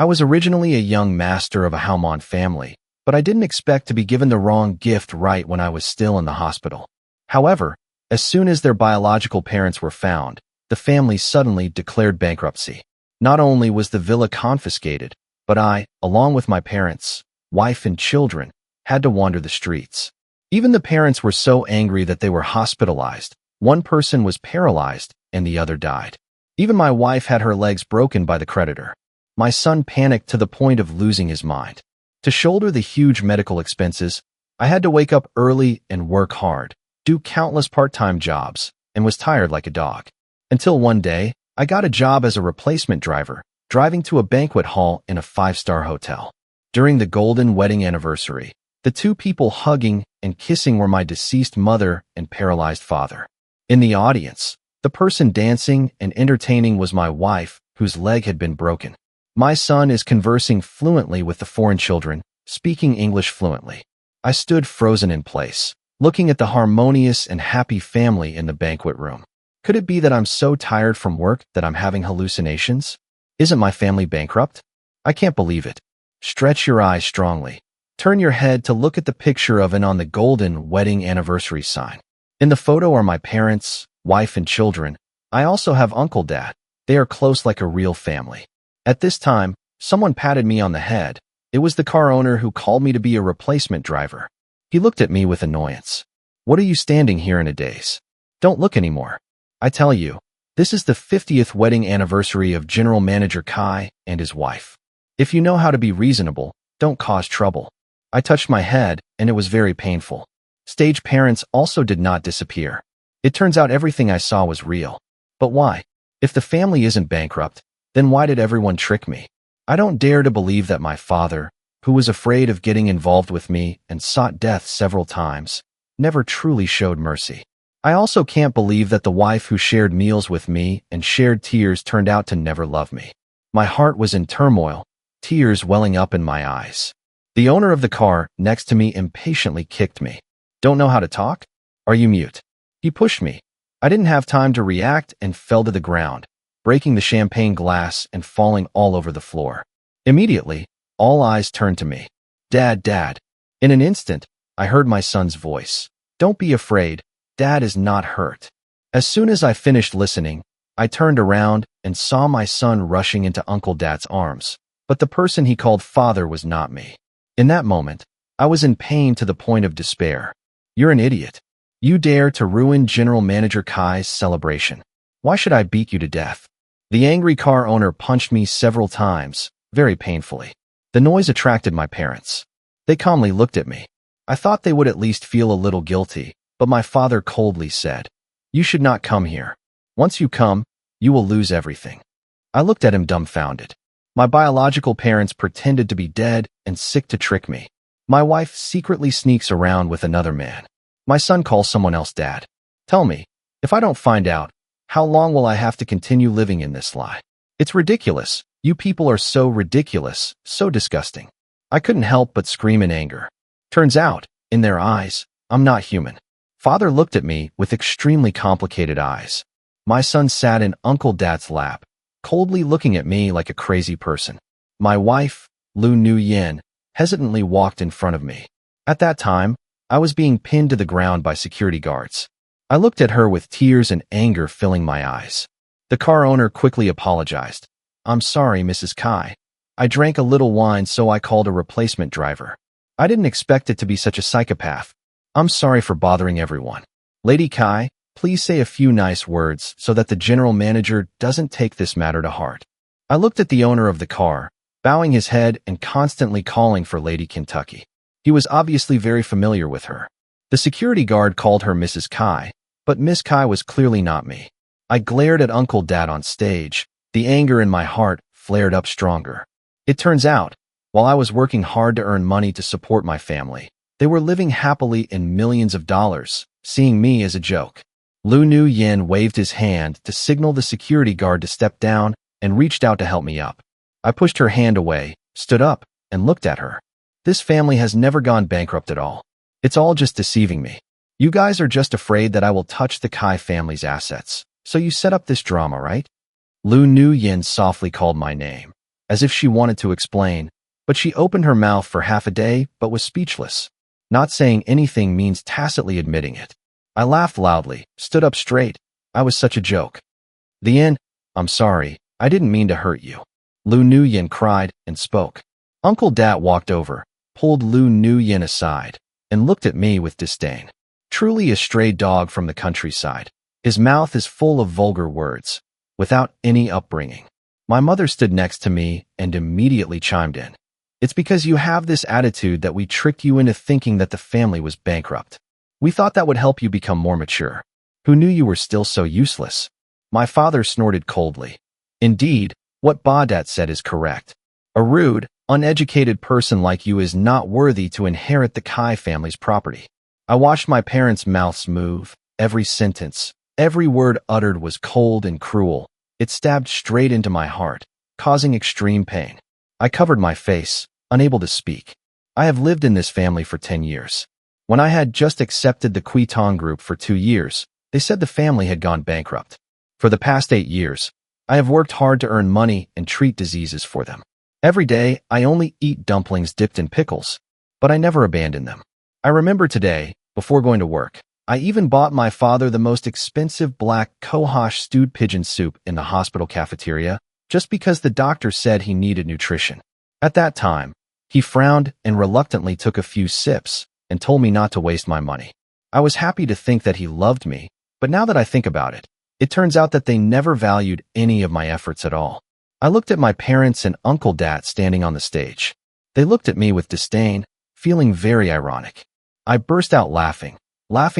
I was originally a young master of a Haumon family, but I didn't expect to be given the wrong gift right when I was still in the hospital. However, as soon as their biological parents were found, the family suddenly declared bankruptcy. Not only was the villa confiscated, but I, along with my parents, wife and children, had to wander the streets. Even the parents were so angry that they were hospitalized. One person was paralyzed and the other died. Even my wife had her legs broken by the creditor. My son panicked to the point of losing his mind. To shoulder the huge medical expenses, I had to wake up early and work hard, do countless part-time jobs, and was tired like a dog. Until one day, I got a job as a replacement driver, driving to a banquet hall in a 5-star hotel. During the golden wedding anniversary, the two people hugging and kissing were my deceased mother and paralyzed father. In the audience, the person dancing and entertaining was my wife, whose leg had been broken. My son is conversing fluently with the foreign children, speaking English fluently. I stood frozen in place, looking at the harmonious and happy family in the banquet room. Could it be that I'm so tired from work that I'm having hallucinations? Isn't my family bankrupt? I can't believe it. Stretch your eyes strongly. Turn your head to look at the picture of and on the golden wedding anniversary sign. In the photo are my parents, wife, and children. I also have Uncle Dad. They are close like a real family. At this time, someone patted me on the head. It was the car owner who called me to be a replacement driver. He looked at me with annoyance. What are you standing here in a daze? Don't look anymore. I tell you, this is the 50th wedding anniversary of General Manager Kai and his wife. If you know how to be reasonable, don't cause trouble. I touched my head, and it was very painful. Stage parents also did not disappear. It turns out everything I saw was real. But why? If the family isn't bankrupt, then why did everyone trick me? I don't dare to believe that my father, who was afraid of getting involved with me and sought death several times, never truly showed mercy. I also can't believe that the wife who shared meals with me and shared tears turned out to never love me. My heart was in turmoil, tears welling up in my eyes. The owner of the car next to me impatiently kicked me. Don't know how to talk? Are you mute? He pushed me. I didn't have time to react and fell to the ground, breaking the champagne glass and falling all over the floor. Immediately, all eyes turned to me. Dad, Dad. In an instant, I heard my son's voice. Don't be afraid. Dad is not hurt. As soon as I finished listening, I turned around and saw my son rushing into Uncle Dad's arms, but the person he called father was not me. In that moment, I was in pain to the point of despair. You're an idiot. You dare to ruin General Manager Kai's celebration. Why should I beat you to death? The angry car owner punched me several times, very painfully. The noise attracted my parents. They calmly looked at me. I thought they would at least feel a little guilty, but my father coldly said, "You should not come here. Once you come, you will lose everything." I looked at him dumbfounded. My biological parents pretended to be dead and sick to trick me. My wife secretly sneaks around with another man. My son calls someone else dad. Tell me, if I don't find out, how long will I have to continue living in this lie? It's ridiculous. You people are so ridiculous, so disgusting. I couldn't help but scream in anger. Turns out, in their eyes, I'm not human. Father looked at me with extremely complicated eyes. My son sat in Uncle Dad's lap, coldly looking at me like a crazy person. My wife, Lu Nu Yin, hesitantly walked in front of me. At that time, I was being pinned to the ground by security guards. I looked at her with tears and anger filling my eyes. The car owner quickly apologized. I'm sorry, Mrs. Kai. I drank a little wine, so I called a replacement driver. I didn't expect it to be such a psychopath. I'm sorry for bothering everyone. Lady Kai, please say a few nice words so that the general manager doesn't take this matter to heart. I looked at the owner of the car, bowing his head and constantly calling for Lady Kentucky. He was obviously very familiar with her. The security guard called her Mrs. Kai, but Miss Kai was clearly not me. I glared at Uncle Dad on stage. The anger in my heart flared up stronger. It turns out, while I was working hard to earn money to support my family, they were living happily in millions of dollars, seeing me as a joke. Lu Nu Yin waved his hand to signal the security guard to step down and reached out to help me up. I pushed her hand away, stood up, and looked at her. This family has never gone bankrupt at all. It's all just deceiving me. You guys are just afraid that I will touch the Kai family's assets, so you set up this drama, right? Lu Nu Yin softly called my name. as if she wanted to explain, but she opened her mouth for half a day but was speechless. Not saying anything means tacitly admitting it. I laughed loudly, stood up straight. I was such a joke. The end. I'm sorry, I didn't mean to hurt you. Lu Nuyen cried and spoke. Uncle Dat walked over, pulled Lu Nuyen aside, and looked at me with disdain. Truly a stray dog from the countryside. His mouth is full of vulgar words, without any upbringing. My mother stood next to me and immediately chimed in. It's because you have this attitude that we tricked you into thinking that the family was bankrupt. We thought that would help you become more mature. Who knew you were still so useless? My father snorted coldly. Indeed, what Baudet said is correct. A rude, uneducated person like you is not worthy to inherit the Kai family's property. I watched my parents' mouths move. Every sentence, every word uttered was cold and cruel. It stabbed straight into my heart, causing extreme pain. I covered my face, unable to speak. I have lived in this family for 10 years. When I had just accepted the Kuitong group for 2 years, they said the family had gone bankrupt. For the past 8 years, I have worked hard to earn money and treat diseases for them. Every day, I only eat dumplings dipped in pickles, but I never abandon them. I remember today, before going to work, I even bought my father the most expensive black cohosh stewed pigeon soup in the hospital cafeteria, just because the doctor said he needed nutrition. At that time, he frowned and reluctantly took a few sips and told me not to waste my money. I was happy to think that he loved me, but now that I think about it, it turns out that they never valued any of my efforts at all. I looked at my parents and Uncle Dat standing on the stage. They looked at me with disdain, feeling very ironic. I burst out laughing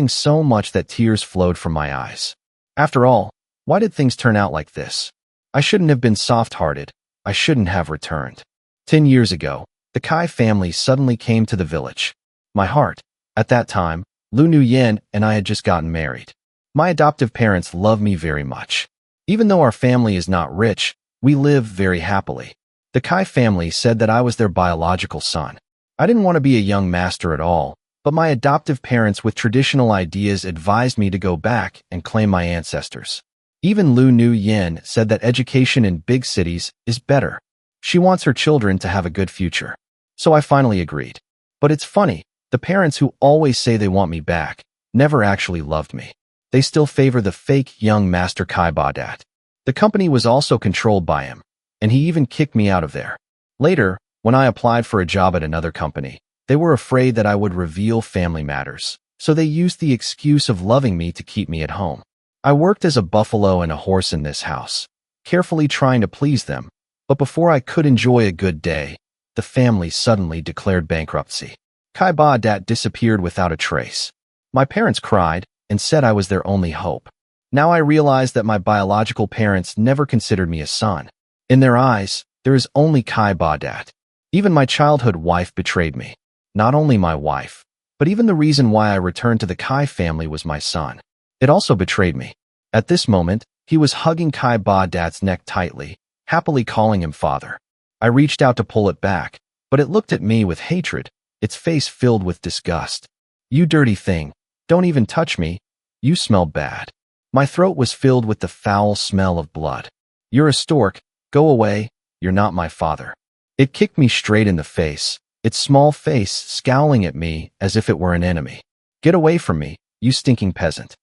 so much that tears flowed from my eyes. After all, why did things turn out like this? I shouldn't have been soft-hearted. I shouldn't have returned. 10 years ago, the Kai family suddenly came to the village. My heart, at that time, Lu Nuyen and I had just gotten married. My adoptive parents love me very much. Even though our family is not rich, we live very happily. The Kai family said that I was their biological son. I didn't want to be a young master at all, but my adoptive parents with traditional ideas advised me to go back and claim my ancestors. Even Lu Nuyen said that education in big cities is better. She wants her children to have a good future. So I finally agreed. But it's funny, the parents who always say they want me back never actually loved me. They still favor the fake young Master Kai Baudet. The company was also controlled by him, and he even kicked me out of there. Later, when I applied for a job at another company, they were afraid that I would reveal family matters, so they used the excuse of loving me to keep me at home. I worked as a buffalo and a horse in this house, carefully trying to please them, but before I could enjoy a good day, the family suddenly declared bankruptcy. Kai Baudet disappeared without a trace. My parents cried and said I was their only hope. Now I realize that my biological parents never considered me a son. In their eyes, there is only Kai Baudet. Even my childhood wife betrayed me. Not only my wife, but even the reason why I returned to the Kai family was my son. It also betrayed me. At this moment, he was hugging Kai Baudet's neck tightly, happily calling him father. I reached out to pull it back, but it looked at me with hatred, its face filled with disgust. You dirty thing, don't even touch me, you smell bad. My throat was filled with the foul smell of blood. You're a stork, go away, you're not my father. It kicked me straight in the face, its small face scowling at me as if it were an enemy. Get away from me, you stinking peasant.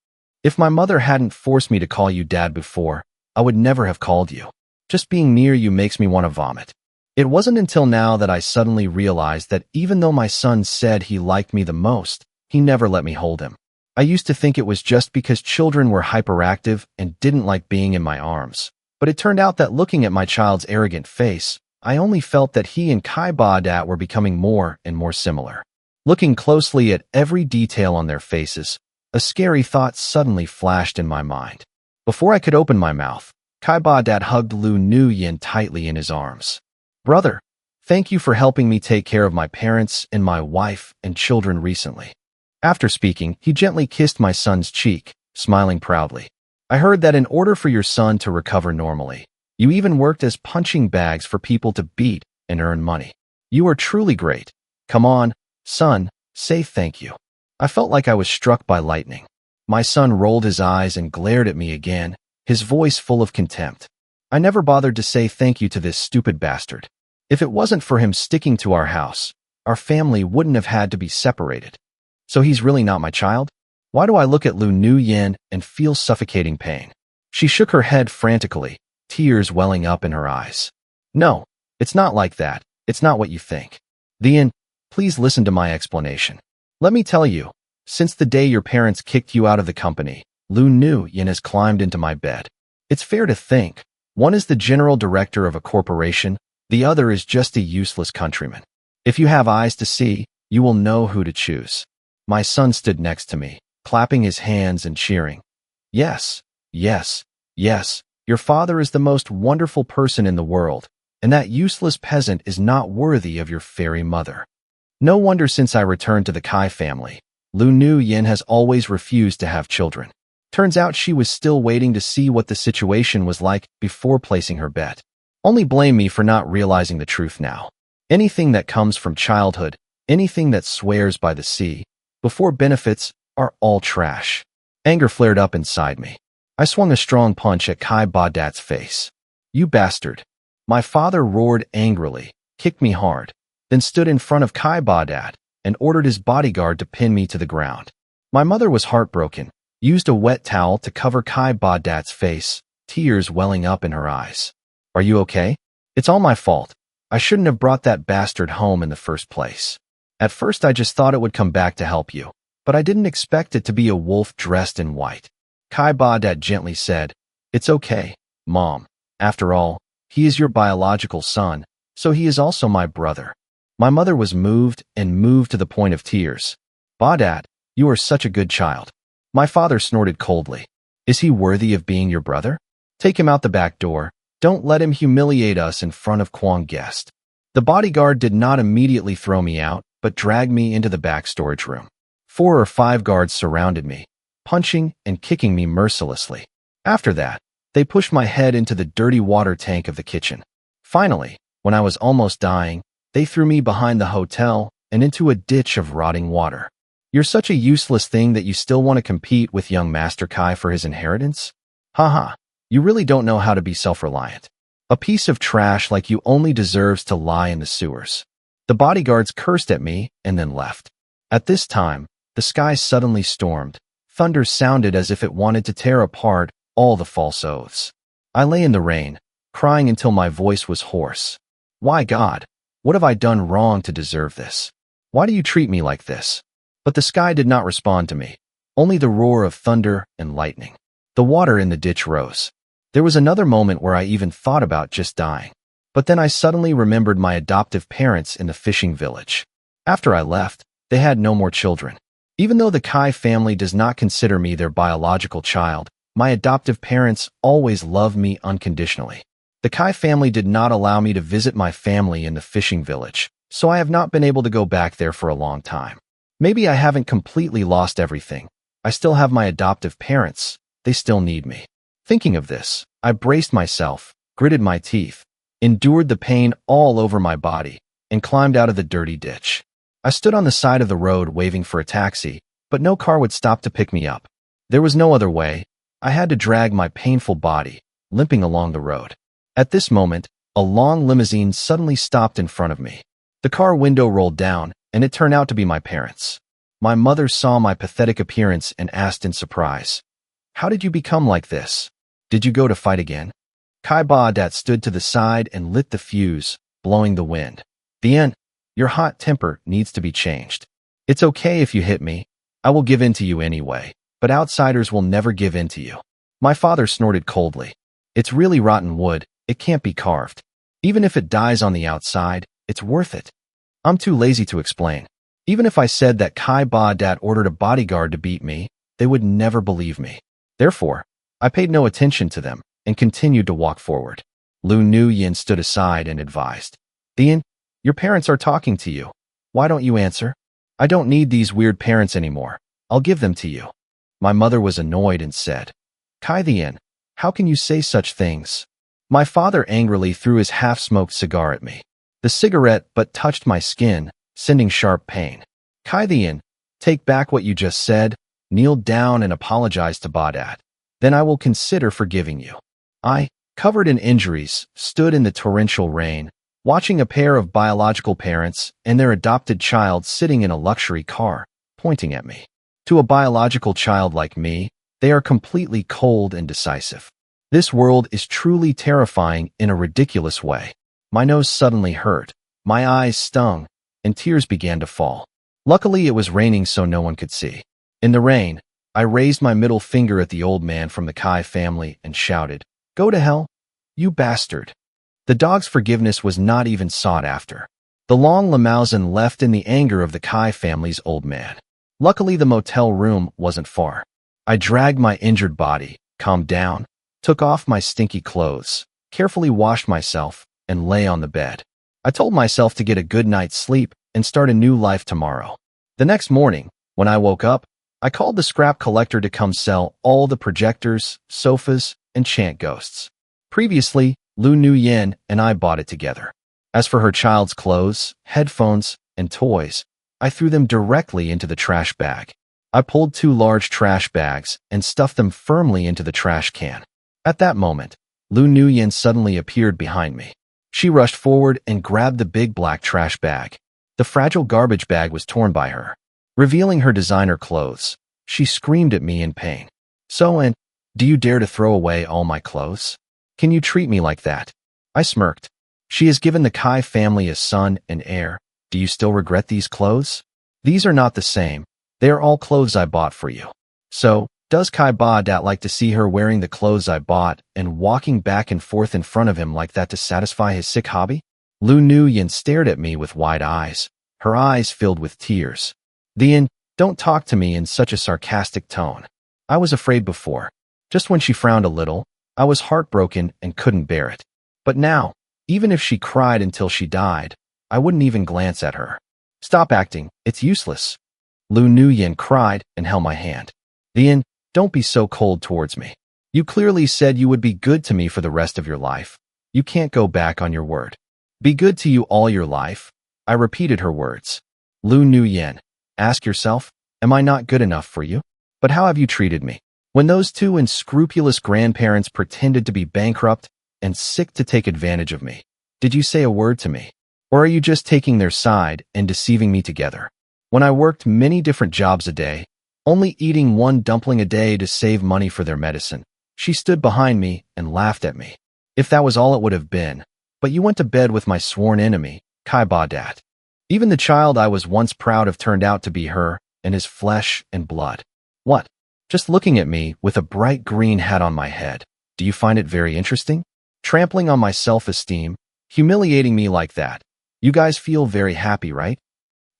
If my mother hadn't forced me to call you dad before, I would never have called you. Just being near you makes me want to vomit. It wasn't until now that I suddenly realized that even though my son said he liked me the most, he never let me hold him. I used to think it was just because children were hyperactive and didn't like being in my arms. But it turned out that looking at my child's arrogant face, I only felt that he and Kai Baudet were becoming more and more similar. Looking closely at every detail on their faces, a scary thought suddenly flashed in my mind. Before I could open my mouth, Kai Baudet hugged Lu Nuyen tightly in his arms. Brother, thank you for helping me take care of my parents and my wife and children recently. After speaking, he gently kissed my son's cheek, smiling proudly. I heard that in order for your son to recover normally, you even worked as punching bags for people to beat and earn money. You are truly great. Come on, son, say thank you. I felt like I was struck by lightning. My son rolled his eyes and glared at me again, his voice full of contempt. I never bothered to say thank you to this stupid bastard. If it wasn't for him sticking to our house, our family wouldn't have had to be separated. So he's really not my child? Why do I look at Lu Nuyen and feel suffocating pain? She shook her head frantically, tears welling up in her eyes. No, it's not like that. It's not what you think. Please listen to my explanation. Let me tell you, since the day your parents kicked you out of the company, Lu Nuyen has climbed into my bed. It's fair to think, one is the general director of a corporation, the other is just a useless countryman. If you have eyes to see, you will know who to choose. My son stood next to me, clapping his hands and cheering. Yes, yes, yes, your father is the most wonderful person in the world, and that useless peasant is not worthy of your fairy mother. No wonder since I returned to the Kai family, Lu Nuyen has always refused to have children. Turns out she was still waiting to see what the situation was like before placing her bet. Only blame me for not realizing the truth now. Anything that comes from childhood, anything that swears by the sea, before benefits, are all trash. Anger flared up inside me. I swung a strong punch at Kai Badat's face. You bastard. My father roared angrily, kicked me hard, then stood in front of Kai Badat and ordered his bodyguard to pin me to the ground. My mother was heartbroken, used a wet towel to cover Kai Badat's face, tears welling up in her eyes. Are you okay? It's all my fault. I shouldn't have brought that bastard home in the first place. At first I just thought it would come back to help you, but I didn't expect it to be a wolf dressed in white. Kai Badat gently said, It's okay, Mom. After all, he is your biological son, so he is also my brother. My mother was moved to the point of tears. Badat, you are such a good child. My father snorted coldly. Is he worthy of being your brother? Take him out the back door. Don't let him humiliate us in front of Kwang guest. The bodyguard did not immediately throw me out, but dragged me into the back storage room. 4 or 5 guards surrounded me, punching and kicking me mercilessly. After that, they pushed my head into the dirty water tank of the kitchen. Finally, when I was almost dying, they threw me behind the hotel and into a ditch of rotting water. You're such a useless thing that you still want to compete with young Master Kai for his inheritance? Haha, you really don't know how to be self-reliant. A piece of trash like you only deserves to lie in the sewers. The bodyguards cursed at me and then left. At this time, the sky suddenly stormed. Thunder sounded as if it wanted to tear apart all the false oaths. I lay in the rain, crying until my voice was hoarse. Why, God, what have I done wrong to deserve this? Why do you treat me like this? But the sky did not respond to me, only the roar of thunder and lightning. The water in the ditch rose. There was another moment where I even thought about just dying. But then I suddenly remembered my adoptive parents in the fishing village. After I left, they had no more children. Even though the Kai family does not consider me their biological child, my adoptive parents always loved me unconditionally. The Kai family did not allow me to visit my family in the fishing village, so I have not been able to go back there for a long time. Maybe I haven't completely lost everything. I still have my adoptive parents. They still need me. Thinking of this, I braced myself, gritted my teeth, endured the pain all over my body, and climbed out of the dirty ditch. I stood on the side of the road waving for a taxi, but no car would stop to pick me up. There was no other way. I had to drag my painful body, limping along the road. At this moment, a long limousine suddenly stopped in front of me. The car window rolled down, and it turned out to be my parents. My mother saw my pathetic appearance and asked in surprise, How did you become like this? Did you go to fight again? Kai Badat stood to the side and lit the fuse, blowing the wind. Your hot temper needs to be changed. It's okay if you hit me. I will give in to you anyway, but outsiders will never give in to you. My father snorted coldly. It's really rotten wood. It can't be carved. Even if it dies on the outside, it's worth it. I'm too lazy to explain. Even if I said that Kai Badat ordered a bodyguard to beat me, they would never believe me. Therefore, I paid no attention to them and continued to walk forward. Lu Nuyen stood aside and advised, your parents are talking to you. Why don't you answer? I don't need these weird parents anymore. I'll give them to you. My mother was annoyed and said, Kai, how can you say such things? My father angrily threw his half-smoked cigar at me. The cigarette but touched my skin, sending sharp pain. Kai, take back what you just said, kneel down and apologize to Badat. Then I will consider forgiving you. covered in injuries, stood in the torrential rain, watching a pair of biological parents and their adopted child sitting in a luxury car, pointing at me. To a biological child like me, they are completely cold and decisive. This world is truly terrifying in a ridiculous way. My nose suddenly hurt, my eyes stung, and tears began to fall. Luckily, it was raining so no one could see. In the rain, I raised my middle finger at the old man from the Kai family and shouted, "Go to hell, you bastard." The dog's forgiveness was not even sought after. The long Limousin left in the anger of the Kai family's old man. Luckily, the motel room wasn't far. I dragged my injured body, calmed down, took off my stinky clothes, carefully washed myself, and lay on the bed. I told myself to get a good night's sleep and start a new life tomorrow. The next morning, when I woke up, I called the scrap collector to come sell all the projectors, sofas, and chant ghosts. Previously, Lu Nuyen and I bought it together. As for her child's clothes, headphones, and toys, I threw them directly into the trash bag. I pulled 2 large trash bags and stuffed them firmly into the trash can. At that moment, Lu Nuyen suddenly appeared behind me. She rushed forward and grabbed the big black trash bag. The fragile garbage bag was torn by her. Revealing her designer clothes, she screamed at me in pain. "So, and do you dare to throw away all my clothes? Can you treat me like that?" I smirked. "She has given the Kai family a son and heir. Do you still regret these clothes? These are not the same. They are all clothes I bought for you. So, does Kai Ba Dat like to see her wearing the clothes I bought and walking back and forth in front of him like that to satisfy his sick hobby?" Lu Nuyen stared at me with wide eyes, her eyes filled with tears. Don't talk to me in such a sarcastic tone. I was afraid before. Just when she frowned a little, I was heartbroken and couldn't bear it. But now, even if she cried until she died, I wouldn't even glance at her. "Stop acting, it's useless." Lu Nuyen cried and held my hand. Don't be so cold towards me. You clearly said you would be good to me for the rest of your life. You can't go back on your word. Be good to you all your life. I repeated her words. Lu Nuyen, ask yourself, am I not good enough for you? But how have you treated me? When those 2 unscrupulous grandparents pretended to be bankrupt and sick to take advantage of me, did you say a word to me? Or are you just taking their side and deceiving me together? When I worked many different jobs a day, only eating 1 dumpling a day to save money for their medicine, she stood behind me and laughed at me. If that was all it would have been, but you went to bed with my sworn enemy, Kai Ba Dat. Even the child I was once proud of turned out to be her and his flesh and blood. What? Just looking at me with a bright green hat on my head. Do you find it very interesting? Trampling on my self-esteem, humiliating me like that. You guys feel very happy, right?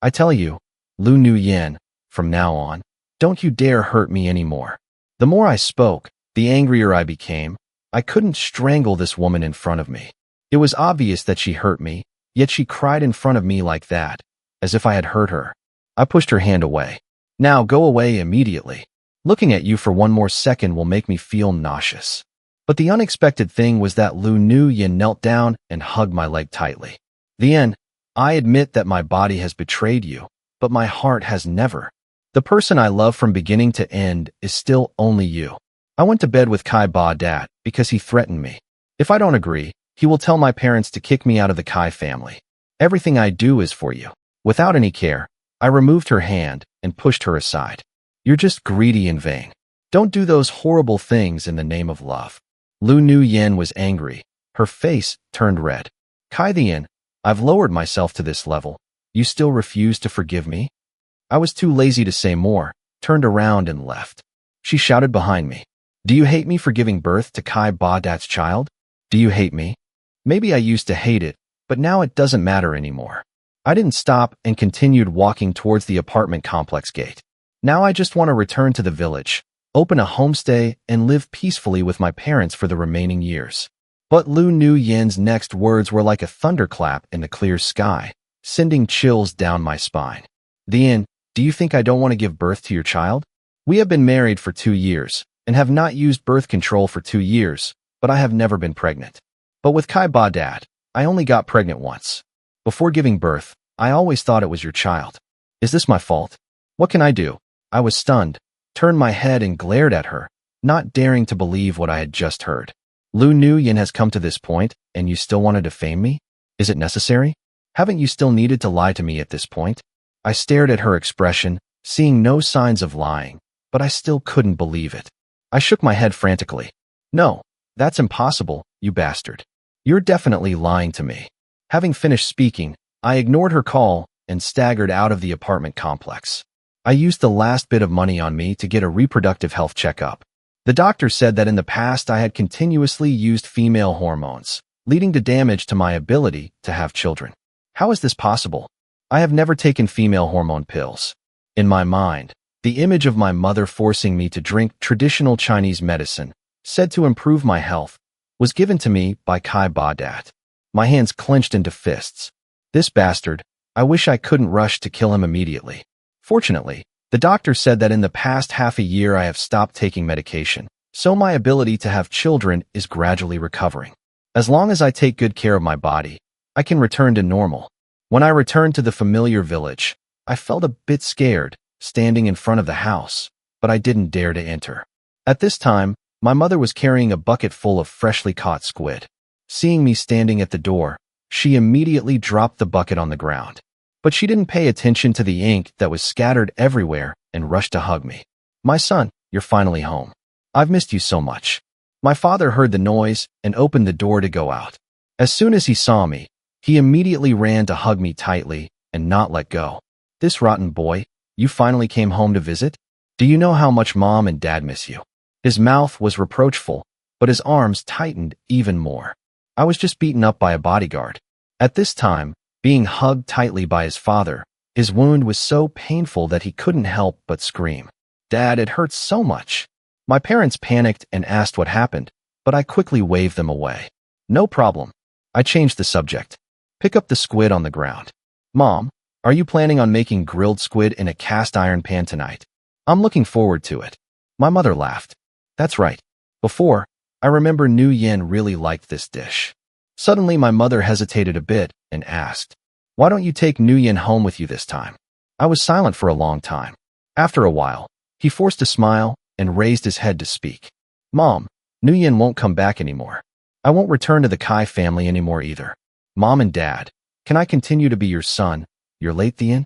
I tell you, Lu Nuyen, from now on, don't you dare hurt me anymore. The more I spoke, the angrier I became. I couldn't strangle this woman in front of me. It was obvious that she hurt me, yet she cried in front of me like that, as if I had hurt her. I pushed her hand away. Now go away immediately. Looking at you for 1 more second will make me feel nauseous. But the unexpected thing was that Lu Nuyen knelt down and hugged my leg tightly. I admit that my body has betrayed you, but my heart has never. The person I love from beginning to end is still only you. I went to bed with Kai Ba Dat because he threatened me. If I don't agree, he will tell my parents to kick me out of the Kai family. Everything I do is for you. Without any care, I removed her hand and pushed her aside. You're just greedy and vain. Don't do those horrible things in the name of love. Lu Nuyen was angry. Her face turned red. Kai I've lowered myself to this level. You still refuse to forgive me? I was too lazy to say more, turned around and left. She shouted behind me. Do you hate me for giving birth to Kai Ba Dat's child? Do you hate me? Maybe I used to hate it, but now it doesn't matter anymore. I didn't stop and continued walking towards the apartment complex gate. Now I just want to return to the village, open a homestay, and live peacefully with my parents for the remaining years. But Lu Nuyen's next words were like a thunderclap in the clear sky, sending chills down my spine. Do you think I don't want to give birth to your child? We have been married for 2 years and have not used birth control for 2 years, but I have never been pregnant. But with Kai Ba Dat, I only got pregnant once. Before giving birth, I always thought it was your child. Is this my fault? What can I do? I was stunned, turned my head and glared at her, not daring to believe what I had just heard. Lu Nuyen has come to this point, and you still want to defame me? Is it necessary? Haven't you still needed to lie to me at this point? I stared at her expression, seeing no signs of lying, but I still couldn't believe it. I shook my head frantically. No, that's impossible, you bastard. You're definitely lying to me. Having finished speaking, I ignored her call and staggered out of the apartment complex. I used the last bit of money on me to get a reproductive health checkup. The doctor said that in the past I had continuously used female hormones, leading to damage to my ability to have children. How is this possible? I have never taken female hormone pills. In my mind, the image of my mother forcing me to drink traditional Chinese medicine, said to improve my health, was given to me by Kai Badat. My hands clenched into fists. This bastard, I wish I couldn't rush to kill him immediately. Fortunately, the doctor said that in the past half a year I have stopped taking medication, so my ability to have children is gradually recovering. As long as I take good care of my body, I can return to normal. When I returned to the familiar village, I felt a bit scared, standing in front of the house, but I didn't dare to enter. At this time, my mother was carrying a bucket full of freshly caught squid. Seeing me standing at the door, she immediately dropped the bucket on the ground. But she didn't pay attention to the ink that was scattered everywhere and rushed to hug me. My son, you're finally home. I've missed you so much. My father heard the noise and opened the door to go out. As soon as he saw me, he immediately ran to hug me tightly and not let go. This rotten boy, you finally came home to visit? Do you know how much mom and dad miss you? His mouth was reproachful, but his arms tightened even more. I was just beaten up by a bodyguard. At this time, being hugged tightly by his father, his wound was so painful that he couldn't help but scream. Dad, it hurts so much. My parents panicked and asked what happened, but I quickly waved them away. No problem. I changed the subject. Pick up the squid on the ground. Mom, are you planning on making grilled squid in a cast iron pan tonight? I'm looking forward to it. My mother laughed. That's right. Before, I remember Nu Yen really liked this dish. Suddenly my mother hesitated a bit and asked, why don't you take Nu Yen home with you this time? I was silent for a long time. After a while, he forced a smile and raised his head to speak. Mom, Nu Yen won't come back anymore. I won't return to the Kai family anymore either. Mom and Dad, can I continue to be your son, your late Thien?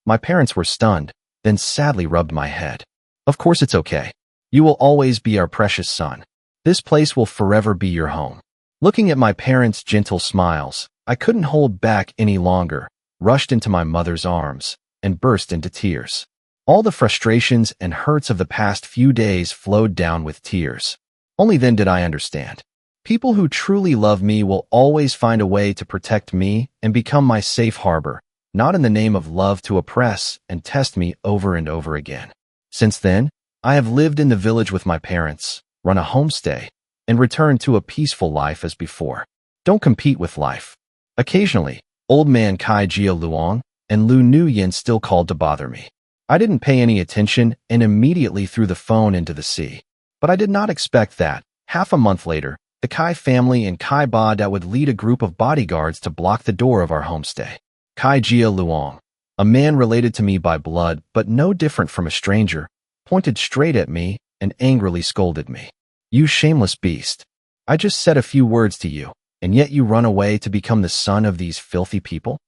My parents were stunned, then sadly rubbed my head. Of course it's okay. You will always be our precious son. This place will forever be your home. Looking at my parents' gentle smiles, I couldn't hold back any longer, rushed into my mother's arms, and burst into tears. All the frustrations and hurts of the past few days flowed down with tears. Only then did I understand. People who truly love me will always find a way to protect me and become my safe harbor, not in the name of love to oppress and test me over and over again. Since then, I have lived in the village with my parents, run a homestay, and returned to a peaceful life as before. Don't compete with life. Occasionally, old man Kai Jia Luong and Lu Nuyen still called to bother me. I didn't pay any attention and immediately threw the phone into the sea. But I did not expect that, half a month later, the Kai family and Kai Ba that would lead a group of bodyguards to block the door of our homestay. Kai Jia Luong, a man related to me by blood but no different from a stranger, pointed straight at me and angrily scolded me. You shameless beast. I just said a few words to you, and yet you run away to become the son of these filthy people?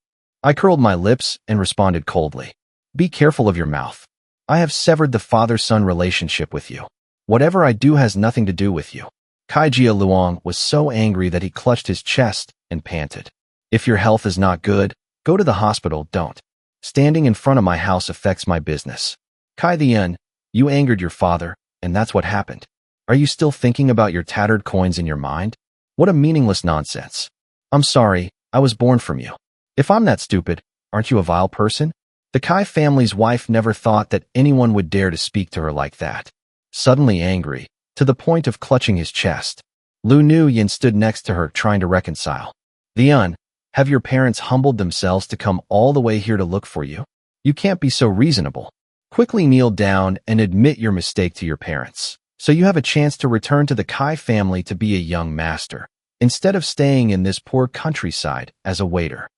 I curled my lips and responded coldly. Be careful of your mouth. I have severed the father-son relationship with you. Whatever I do has nothing to do with you. Kai Jia Luong was so angry that he clutched his chest and panted. If your health is not good, go to the hospital, don't. Standing in front of my house affects my business. Kai Thien, you angered your father, and that's what happened. Are you still thinking about your tattered coins in your mind? What a meaningless nonsense. I'm sorry, I was born from you. If I'm that stupid, aren't you a vile person? The Kai family's wife never thought that anyone would dare to speak to her like that. Suddenly angry, to the point of clutching his chest, Lu Nuyen stood next to her trying to reconcile. Thien, have your parents humbled themselves to come all the way here to look for you? You can't be so reasonable. Quickly kneel down and admit your mistake to your parents, so you have a chance to return to the Kai family to be a young master, instead of staying in this poor countryside as a waiter.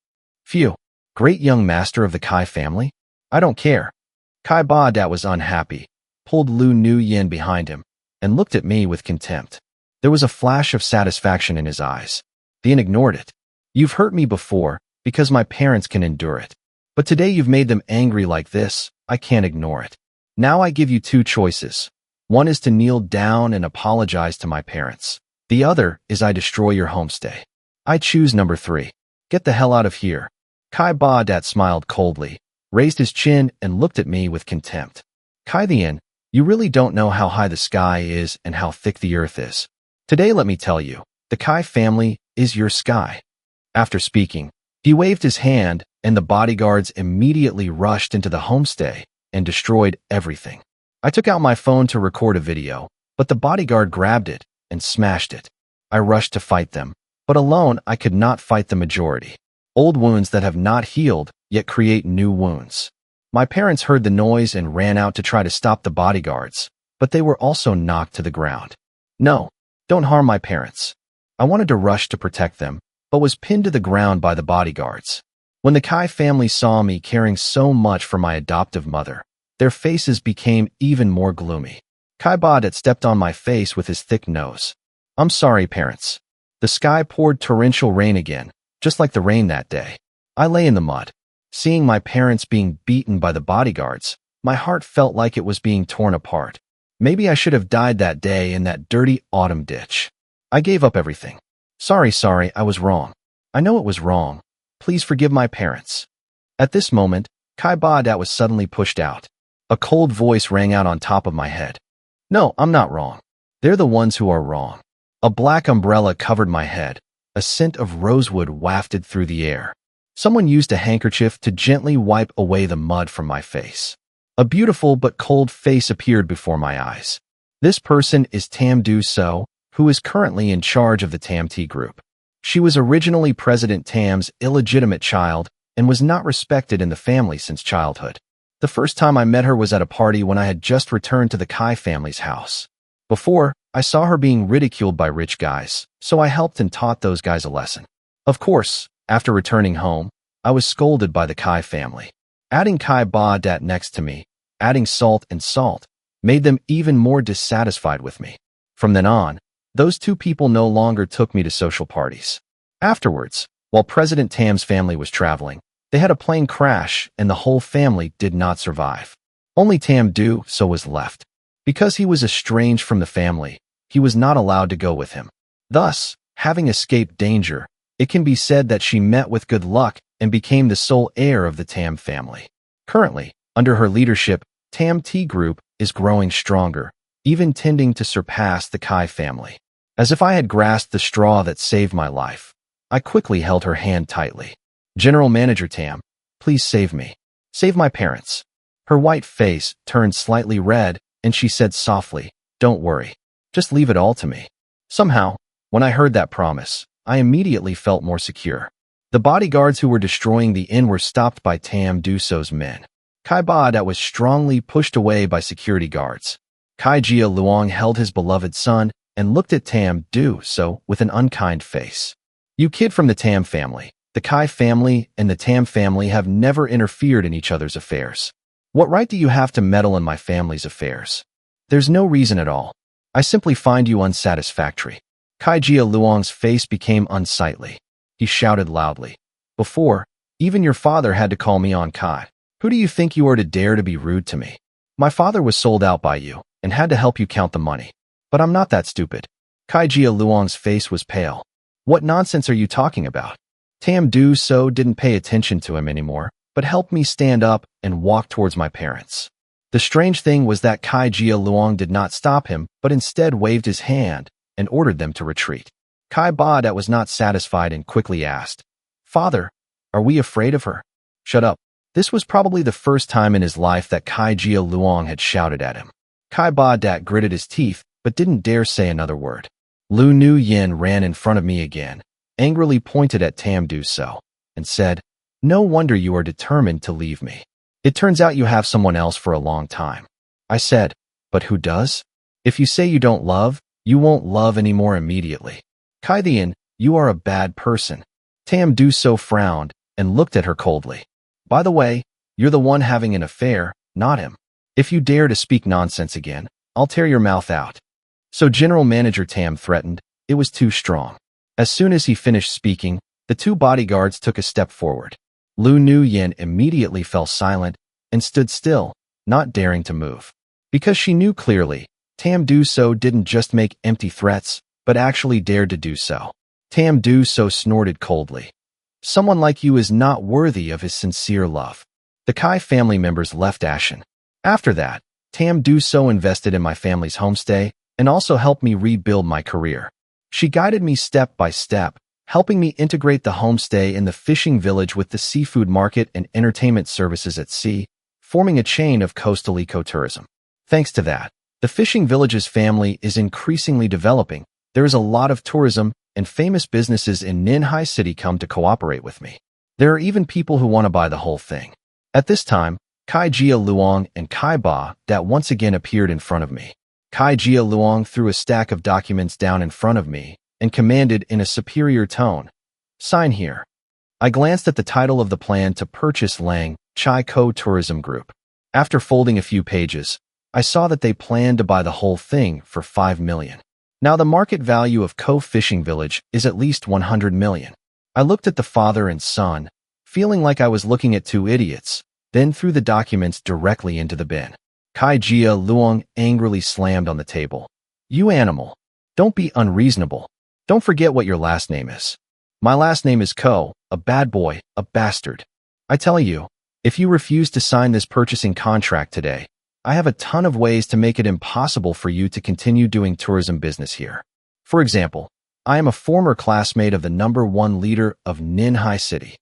Phew, great young master of the Kai family? I don't care. Kai Ba Dat was unhappy, pulled Lu Nuyen behind him, and looked at me with contempt. There was a flash of satisfaction in his eyes. Then ignored it. You've hurt me before, because my parents can endure it. But today you've made them angry like this, I can't ignore it. Now I give you two choices. One is to kneel down and apologize to my parents. The other is I destroy your homestay. I choose number 3. Get the hell out of here. Kai Ba Dat smiled coldly, raised his chin, and looked at me with contempt. Kai Thian, you really don't know how high the sky is and how thick the earth is. Today let me tell you, the Kai family is your sky. After speaking, he waved his hand, and the bodyguards immediately rushed into the homestay and destroyed everything. I took out my phone to record a video, but the bodyguard grabbed it and smashed it. I rushed to fight them, but alone I could not fight the majority. Old wounds that have not healed yet create new wounds. My parents heard the noise and ran out to try to stop the bodyguards, but they were also knocked to the ground. No, don't harm my parents. I wanted to rush to protect them, but was pinned to the ground by the bodyguards. When the Kai family saw me caring so much for my adoptive mother, their faces became even more gloomy. Kai Ba Dat stepped on my face with his thick nose. I'm sorry, parents. The sky poured torrential rain again, just like the rain that day. I lay in the mud. Seeing my parents being beaten by the bodyguards, my heart felt like it was being torn apart. Maybe I should have died that day in that dirty autumn ditch. I gave up everything. Sorry, I was wrong. I know it was wrong. Please forgive my parents. At this moment, Kai Ba Dat was suddenly pushed out. A cold voice rang out on top of my head. No, I'm not wrong. They're the ones who are wrong. A black umbrella covered my head. A scent of rosewood wafted through the air. Someone used a handkerchief to gently wipe away the mud from my face. A beautiful but cold face appeared before my eyes. This person is Tam Do So, who is currently in charge of the Tam T group. She was originally President Tam's illegitimate child and was not respected in the family since childhood. The first time I met her was at a party when I had just returned to the Kai family's house. Before, I saw her being ridiculed by rich guys, so I helped and taught those guys a lesson. Of course, after returning home, I was scolded by the Kai family. Adding Kai Ba Dat next to me, adding salt, made them even more dissatisfied with me. From then on, those two people no longer took me to social parties. Afterwards, while President Tam's family was traveling, they had a plane crash and the whole family did not survive. Only Tam Do So was left. Because he was estranged from the family, he was not allowed to go with him. Thus, having escaped danger, it can be said that she met with good luck and became the sole heir of the Tam family. Currently, under her leadership, Tam T Group is growing stronger, even tending to surpass the Kai family. As if I had grasped the straw that saved my life, I quickly held her hand tightly. General Manager Tam, please save me. Save my parents. Her white face turned slightly red and she said softly, don't worry. Just leave it all to me. Somehow, when I heard that promise, I immediately felt more secure. The bodyguards who were destroying the inn were stopped by Tam Do So's men. Kai Ba Dat was strongly pushed away by security guards. Kai Jia Luong held his beloved son and looked at Tam Do So with an unkind face. You kid from the Tam family, the Kai family and the Tam family have never interfered in each other's affairs. What right do you have to meddle in my family's affairs? There's no reason at all. I simply find you unsatisfactory. Kai Jia Luong's face became unsightly. He shouted loudly. Before, even your father had to call me on Kai. Who do you think you are to dare to be rude to me? My father was sold out by you and had to help you count the money. But I'm not that stupid. Kai Jia Luong's face was pale. What nonsense are you talking about? Tam Do So didn't pay attention to him anymore, but helped me stand up and walk towards my parents. The strange thing was that Kai Jia Luong did not stop him, but instead waved his hand and ordered them to retreat. Kai Ba Dat was not satisfied and quickly asked, Father, are we afraid of her? Shut up. This was probably the first time in his life that Kai Jia Luong had shouted at him. Kai Ba Dat gritted his teeth, but didn't dare say another word. Lu Nu Yin ran in front of me again, angrily pointed at Tam Do So, and said, No wonder you are determined to leave me. It turns out you have someone else for a long time. I said, But who does? If you say you don't love, you won't love anymore immediately. Kai Thian, you are a bad person. Tam Do So frowned and looked at her coldly. By the way, you're the one having an affair, not him. If you dare to speak nonsense again, I'll tear your mouth out. So General Manager Tam threatened. It was too strong. As soon as he finished speaking, the two bodyguards took a step forward. Lu Nu-yin immediately fell silent and stood still, not daring to move. Because she knew clearly, Tam Do-so didn't just make empty threats, but actually dared to do so. Tam Do-so snorted coldly. Someone like you is not worthy of his sincere love. The Kai family members left Ashen. After that, Tam Do-so invested in my family's homestay and also helped me rebuild my career. She guided me step by step, helping me integrate the homestay in the fishing village with the seafood market and entertainment services at sea, forming a chain of coastal ecotourism. Thanks to that, the fishing village's family is increasingly developing. There is a lot of tourism, and famous businesses in Ninhai City come to cooperate with me. There are even people who want to buy the whole thing. At this time, Kai Jia Luong and Kai Ba Dat once again appeared in front of me. Kai Jia Luong threw a stack of documents down in front of me and commanded in a superior tone, "Sign here." I glanced at the title of the plan to purchase Lang Chai Co Tourism Group. After folding a few pages, I saw that they planned to buy the whole thing for 5 million. Now the market value of Co Fishing Village is at least 100 million. I looked at the father and son, feeling like I was looking at two idiots, then threw the documents directly into the bin. Kai Jia Luong angrily slammed on the table. "You animal! Don't be unreasonable. Don't forget what your last name is. My last name is Ko, a bad boy, a bastard. I tell you, if you refuse to sign this purchasing contract today, I have a ton of ways to make it impossible for you to continue doing tourism business here. For example, I am a former classmate of the #1 leader of Ninhai City."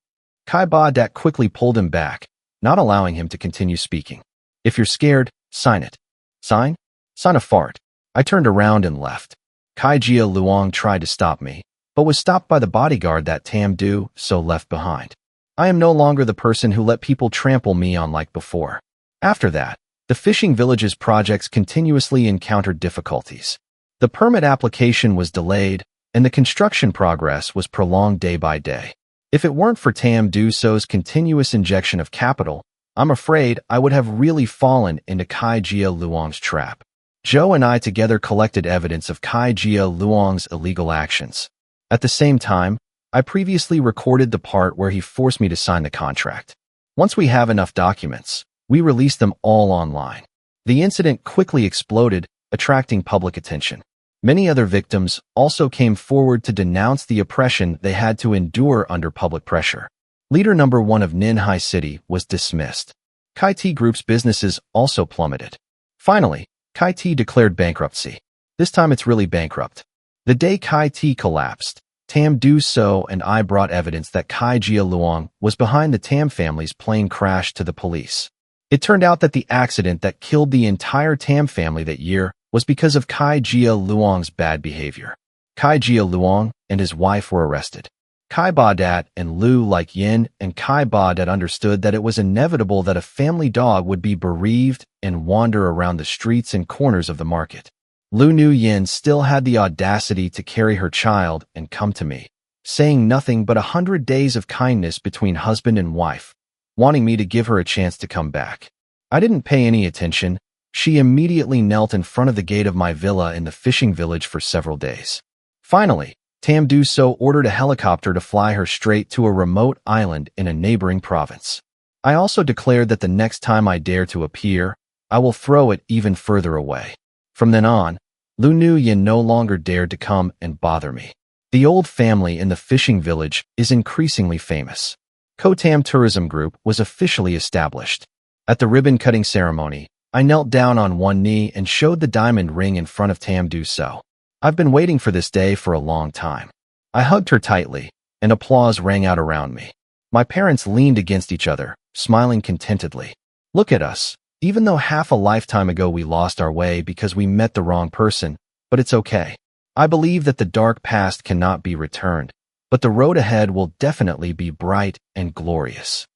Kai Ba Dat quickly pulled him back, not allowing him to continue speaking. "If you're scared, sign it." "Sign? Sign a fart." I turned around and left. Kai Jia Luong tried to stop me, but was stopped by the bodyguard that Tam Do-so left behind. I am no longer the person who let people trample me on like before. After that, the fishing village's projects continuously encountered difficulties. The permit application was delayed, and the construction progress was prolonged day by day. If it weren't for Tam Do-so's continuous injection of capital, I'm afraid I would have really fallen into Kai Jia Luong's trap. Joe and I together collected evidence of Kai Jia Luong's illegal actions. At the same time, I previously recorded the part where he forced me to sign the contract. Once we have enough documents, we released them all online. The incident quickly exploded, attracting public attention. Many other victims also came forward to denounce the oppression they had to endure under public pressure. Leader #1 of Ninhai City was dismissed. Kai T Group's businesses also plummeted. Finally, Kai T declared bankruptcy. This time it's really bankrupt. The day Kai T collapsed, Tam Do-so and I brought evidence that Kai Jia Luong was behind the Tam family's plane crash to the police. It turned out that the accident that killed the entire Tam family that year was because of Kai Jia Luong's bad behavior. Kai Jia Luong and his wife were arrested. Kai Ba Dat and Lu Like Yin and Kai Ba Dat understood that it was inevitable that a family dog would be bereaved and wander around the streets and corners of the market. Lu Nu-yin still had the audacity to carry her child and come to me, saying nothing but 100 days of kindness between husband and wife, wanting me to give her a chance to come back. I didn't pay any attention. She immediately knelt in front of the gate of my villa in the fishing village for several days. Finally, Tam Do-so ordered a helicopter to fly her straight to a remote island in a neighboring province. I also declared that the next time I dare to appear, I will throw it even further away. From then on, Lu Nu-yin no longer dared to come and bother me. The old family in the fishing village is increasingly famous. Kotam Tourism Group was officially established. At the ribbon-cutting ceremony, I knelt down on one knee and showed the diamond ring in front of Tam Do-so. I've been waiting for this day for a long time. I hugged her tightly, and applause rang out around me. My parents leaned against each other, smiling contentedly. Look at us. Even though half a lifetime ago we lost our way because we met the wrong person, but it's okay. I believe that the dark past cannot be returned, but the road ahead will definitely be bright and glorious.